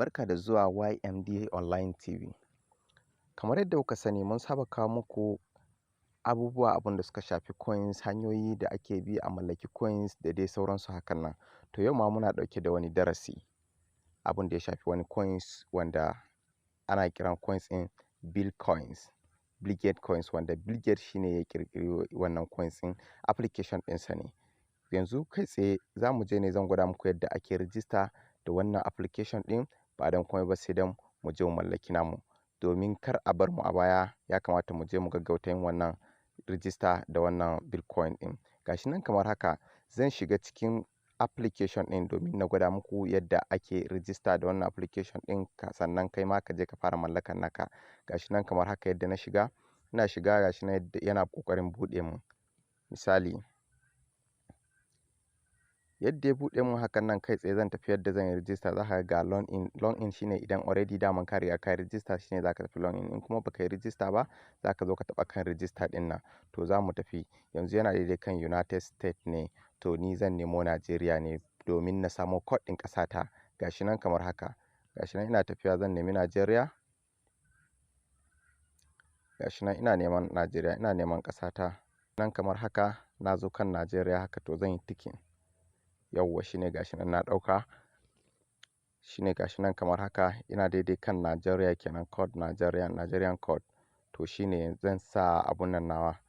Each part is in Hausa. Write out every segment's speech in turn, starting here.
Barka da zuwa Y.M.D Online TV. Kamar yadda kuka sani mun saba kawo muku abubuwa abin da suka shafi coins, hanyoyi da ake bi a mallaki coins da dai sauransu hakan nan. To yau ma muna ɗauke da wani darasi abin da ya shafi wani coins wanda ana kiran coins ɗin Billgate coins, wanda Billgate shine ya ƙirƙiri wannan coins ɗin, application ɗinsa ne. Yanzu kai tsaye za mu je ne zan gwada muku yadda ake rijista da wannan application ɗin, ba don komai ba sai don mu je mu mallaki namu. Domin kar a bar mu a baya, ya kamata mu je mu gaggauta yin wannan rijista da wannan Bitcoin ɗin. Gashi nan kamar haka, zan shiga cikin application ɗin domin na gwada muku yadda ake rijista da wannan application ɗin, sannan kai ma ka je ka fara mallakan naka. Gashi nan kamar haka yadda na shiga, ina shiga gashi nan yadda yana ƙoƙarin buɗe mun. Misali, yadda ya buɗe mun hakan nan kai tsaye zan tafi yadda zan yi rijista. Za ka ga log in shine idan already daman ka riga ka yi rijista shine za ka tafi log in kuma baka yi rijista ba za ka zo ka taɓa kan rijista ɗin nan. To za mu tafi yanzu yana daidai kan United States ne, to ni zan nemo Najeriya ne domin na samo code ɗin ƙasata. Gashi nan kamar haka, gashi nan ina tafiya zan nemi Najeriya. Gashi nan ina neman Najeriya, ina neman ƙasata. Nan kamar haka na zo kan Najeriya haka, to zan yi ticking. Yauwa shine gashi nan na ɗauka, shine gashi nan kamar haka ina daidai kan Najeriya kenan, code Nigerian code. To shine zan sa abun nan nawa,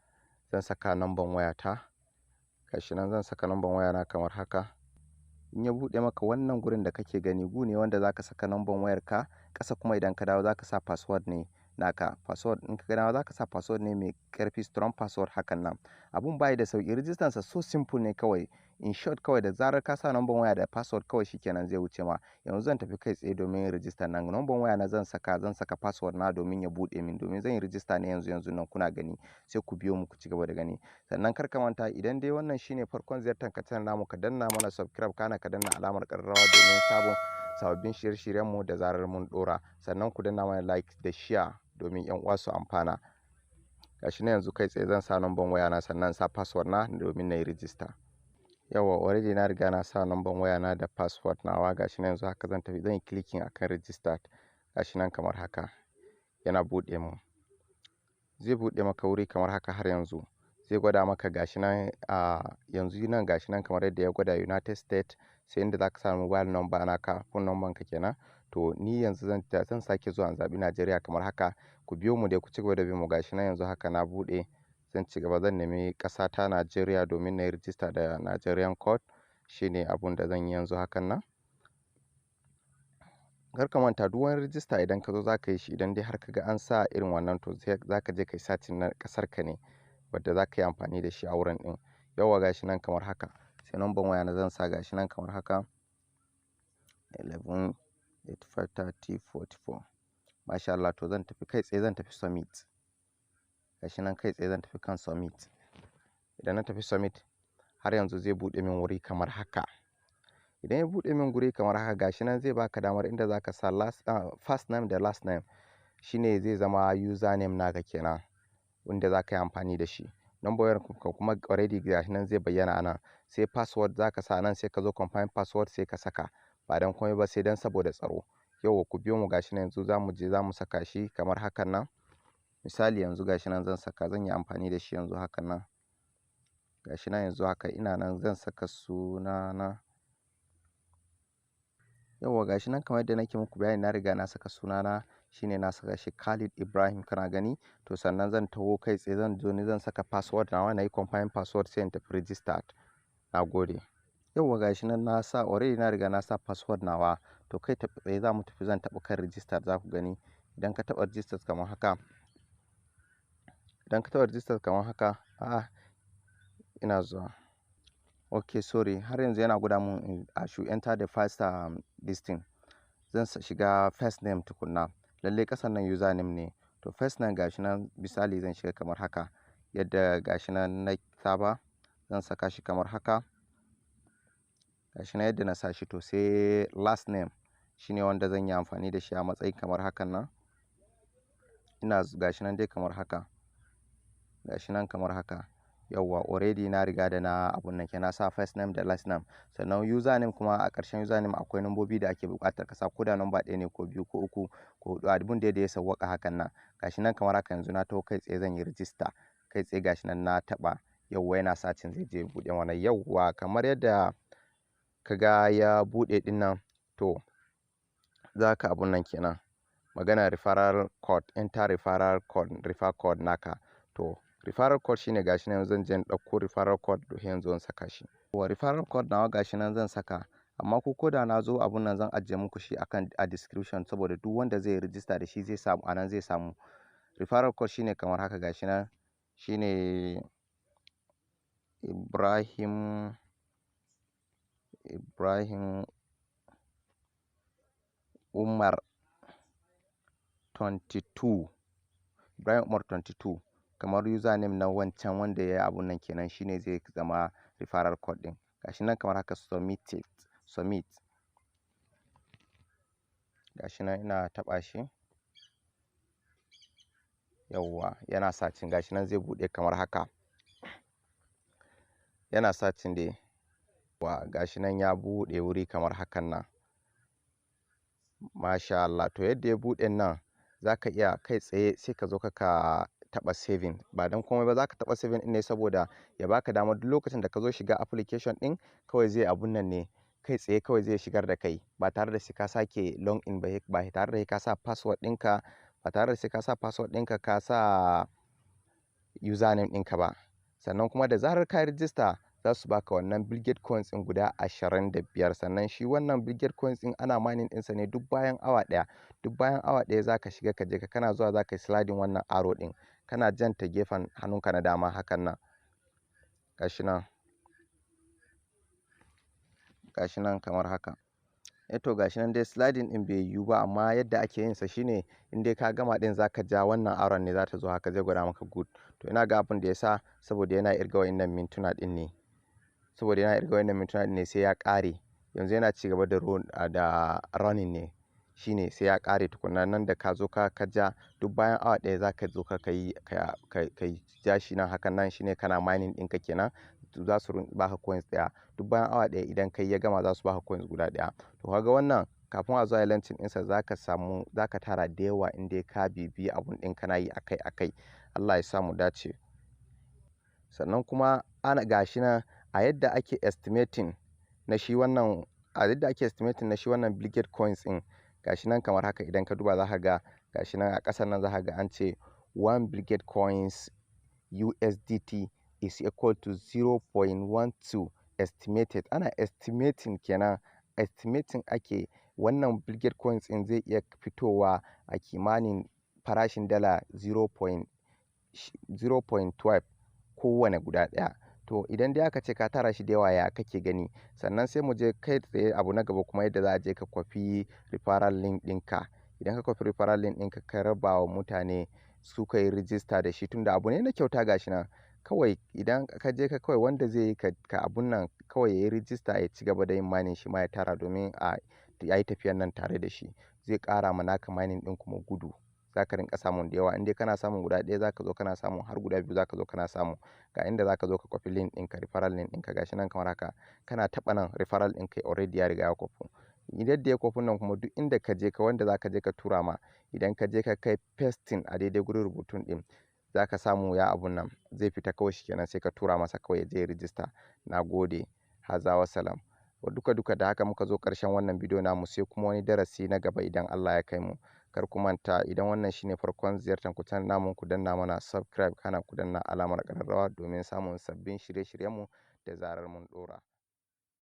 zan saka number wayata. Gashi nan zan saka number wayana kamar haka. In ya buɗe maka wannan gurin da kake gani, gu ne wanda zaka saka number wayarka. Ƙasa kuma idan ka dawo zaka sa password ne naka. Password in ka dawo zaka sa password ne mai ƙarfi, strong password hakan nan. Abun bayi da sauƙi, rijistansa so simple ne kawai. In short kawai da zarar ka sa number waya da password kawai shikenan zai wuce ma. Yanzu zan tafi kai tsaye domin yin rijista nan. Number waya na zan saka password na domin ya buɗe min, domin zan yi rijista ne yanzu nan kuna gani. Sai ku biyo mu ku ci gaba da gani. Sannan kar ka manta, idan dai wannan shine farkon ziyartar ka channel namu, ka danna mana subscribe, kana ka danna alamar ƙararrawa domin sababbin shirye-shiryen mu da zarar mun ɗora. Sannan ku danna mana like da share domin 'yan uwa su amfana. Gashi nan yanzu kai tsaye zan sa number waya na sannan sa password na domin na yi rijista. Yauwa already na riga na sa number waya na da password nawa. Gashi nan yanzu haka zan tafi, zan yi clicking akan register. Gashi nan kamar haka yana buɗe mu. Zai buɗe maka wuri kamar haka har yanzu. Zai gwada maka gashi nan yanzu nan gashi nan kamar yadda ya gwada United States, sai inda zaka sa mobile number naka, phone number ka kenan. To ni yanzu zan sake zuwa in zaɓi Najeriya kamar haka. Ku biyo mu dai ku ci gaba da bin mu. Gashi nan yanzu haka na buɗe, zan ci gaba, zan nemi ƙasa ta Najeriya domin na yi rijista da Nigerian code. Shine abun da zan yi yanzu hakan nan. Kar ka manta, duk wani rijista idan ka zo za ka yi shi, idan dai har ka ga an sa irin wannan, to za ka je ka yi searching na ƙasar ka ne wadda za ka yi amfani da shi a wurin ɗin. Yauwa gashi nan kamar haka, sai number waya na zan sa gashi nan kamar haka 11 85 30 44. Masha Allah, to zan tafi kai tsaye, zan tafi submit. Gashi nan kai tsaye zan tafi kan submit. Idan na tafi submit, har yanzu zai buɗe min wuri kamar haka. Idan ya buɗe min guri kamar haka, gashi nan zai baka damar inda zaka sa first name da last name. Shine zai zama username naka kenan, wanda zaka yi amfani da shi. Number wayar kuma already gashi nan zai bayyana anan. Sai password zaka sa nan, sai ka zo confirm password sai ka saka. Ba don komai ba sai dan saboda tsaro. Yauwa ku biyo mu, gashi nan yanzu za mu saka shi kamar hakan nan. Misali yanzu gashi nan zan yi amfani da shi yanzu hakan nan. Gashi nan yanzu haka ina nan zan saka sunana. Yauwa gashi nan kamar yadda nake muku bayani, na riga na saka sunana, shine na saka shi Khalid Ibrahim kana gani. To sannan zan taho kai tsaye, zan saka password nawa, na yi confirm password sai in tafi registered. Na gode. Yauwa gashi nan na sa already, na riga na sa password nawa. To kai tsaye za mu tafi, zan taɓa kan registered, za ku gani. Idan ka taɓa registered kamar haka, ina zuwa. Okay, sorry, har yanzu yana gwada mun I should enter the first this thing. Zan shiga first name tukunna. Lalle ƙasan nan username ne. To first name gashi nan misali zan shiga kamar haka. Yadda gashi nan na saba, zan saka shi kamar haka. Gashi nan yadda na sa shi, to sai last name shine wanda zan yi amfani da shi a matsayin kamar hakan nan. Gashi nan dai kamar haka. Gashi nan kamar haka. Yauwa already na riga da na abun nan kenan, na sa first name da last name. Sannan username kuma a ƙarshen username akwai nambobi da ake buƙatar ka sa, ko da namba ɗaya ne ko biyu ko uku ko huɗu, abin da ya sawwaƙa hakan nan. Gashi nan kamar haka yanzu na taho kai tsaye zan yi register, kai tsaye gashi nan na taɓa, yauwa yana searching zai je buɗe mana. Yauwa kamar yadda ka ga ya buɗe ɗin nan, to za ka abun nan kenan, magana referral code, enter referral code, refer code naka. To referral code shine gashi nan zan je in ɗauko referral code yanzu in saka shi. Wa referral code nawa gashi nan zan saka, amma ko da na zo abun nan zan ajiye muku shi a description, saboda duk wanda zai register da shi zai samu anan zai samu. Referral code shine kamar haka gashi nan, shine Ibrahim Umar 22, Ibrahim Umar 22, kamar username na wancan wanda ya yi abun nan kenan, shine zai zama referral code ɗin. Gashi nan kamar haka submit. Gashi nan ina taɓa shi. Yauwa yana searching, gashi nan zai buɗe kamar haka. Yana searching dai. Wa gashi nan ya buɗe wuri kamar hakan nan. Masha Allah. To yadda ya buɗe nan, za ka iya kai tsaye sai ka zo ka taɓa saving. Ba don komai ba, za ka taɓa saving ɗin ne saboda ya baka damar duk lokacin da ka zo shiga application ɗin, kawai zai abun nan ne, kai tsaye kawai zai shigar da kai ba tare da sai ka sake log in ba, ba tare da sai ka sa password ɗinka, ba tare da sai ka sa password ɗinka ka sa username ɗinka ba. Sannan kuma da zarar ka register, za su baka wannan Billgate coins ɗin guda 25. Sannan shi wannan Billgate coins ɗin ana mining ɗinsa ne duk bayan awa ɗaya. Duk bayan awa ɗaya za ka shiga ka je ka, kana zuwa za ka yi sliding wannan arrow ɗin, kana jan ta gefen hannunka na dama hakan nan. Gashi nan. Gashi nan kamar haka. To gashi nan dai sliding ɗin bai yiwu ba, amma yadda ake yin sa shine in dai ka gama ɗin za ka ja wannan arrow ne, za ta zo haka zai gwada maka good. To ina ga abin da ya sa saboda yana irga wa'innan mintuna ɗin ne. Saboda yana irga wa'innan mintuna ɗin ne sai ya ƙare. Yanzu yana ci gaba da running ne. Shine sai ya ƙare tukunna, nan da ka zo ka ja duk bayan awa ɗaya za ka zo ka ja shi nan hakan nan, shine kana mining ɗinka kenan. Za su baka coins ɗaya duk bayan awa ɗaya. Idan kai ya gama za su baka coins guda ɗaya. To kaga wannan kafin a zo a launching ɗinsa za ka tara da yawa in dai ka bibiyi abun ɗin kana yi akai. Allah ya sa mu dace. Sannan kuma gashi nan a yadda ake estimating na shi wannan Billgate coins ɗin, gashi nan kamar haka. Idan ka duba za ka ga gashi nan a ƙasar nan za ka ga an ce 1 Billgate coins USDT is equal to 0.12 estimated. Ana estimating kenan, estimating ake wannan Billgate coins ɗin zai iya fitowa a kimanin farashin dala 0.12 kowane guda ɗaya. To idan dai aka ce ka tara shi da yawa, ya kake gani? Sannan sai mu je kai tsaye abu na gaba kuma, yadda za a je ka kwafi referral link ɗinka. Idan ka kwafi referral link ɗinka ka raba wa mutane su ka yi register da shi, tunda abu ne na kyauta gashi nan. Kawai idan ka je ka kawai wanda zai yi ka abun nan kawai ya yi register, ya ci gaba da yin mining shi ma ya tara, domin a yi tafiyan nan tare da shi. Zai ƙara ma naka mining ɗin kuma gudu. Za ka rinƙa samun da yawa. In dai kana samun guda ɗaya, za ka zo kana samu har guda biyu za ka zo kana samu. Ga inda za ka zo ka kwafi link ɗinka, referral link ɗinka gashi nan kamar haka. Kana taɓa nan referral ɗinka already ya riga ya kwafu. Yadda ya kwafu nan kuma duk inda ka je wanda za ka je ka tura ma, idan ka je ka kai pasting a daidai gurin rubutun ɗin, za ka samu ya abun nan zai fita kawai shi kenan, sai ka tura masa kawai ya je ya register. Na gode. Haza wa salam. Duka da haka muka zo ƙarshen wannan bidiyo namu, sai kuma wani darasi na gaba idan Allah ya kai mu. Kar ku manta, idan wannan shine farkon ziyartar ku channel namu, ku danna mana subscribe, kana ku danna alamar ƙararrawa domin samun sabbin shirye-shiryenmu da zarar mun ɗora.